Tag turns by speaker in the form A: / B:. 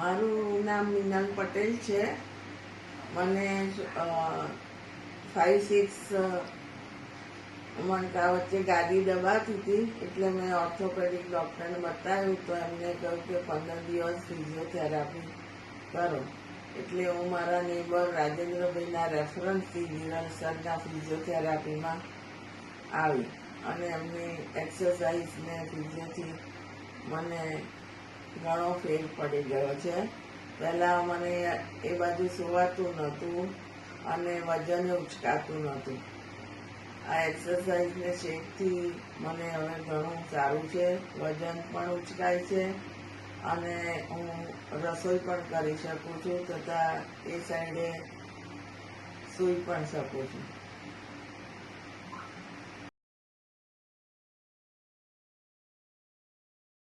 A: મારું નામ મીનલ પટેલ છે. મને 5-6 મણકા વચ્ચે ગાદી દબાતી હતી, એટલે મેં ઓર્થોપેડિક ડૉક્ટરને બતાવ્યું તો એમને કહ્યું કે 15 દિવસ ફિઝિયોથેરાપી કરો. એટલે હું મારા નેબર રાજેન્દ્રભાઈના રેફરન્સથી વિરલ સરના ફિઝિયોથેરાપીમાં આવી અને એમની એક્સરસાઇઝ ને ફિઝિયોથી મને ઘણો ફેર પડી ગયો છે. પહેલાં મને એ બાજુ સુવાતું નહોતું અને વજન ઉચકાતું નહોતું. આ એક્સરસાઇઝ ને શેકથી મને હવે ઘણું સારું છે. વજન પણ ઉચકાય છે અને હું રસોઈ પણ કરી શકું છું તથા એ સાઈડે સૂઈ પણ શકું છું.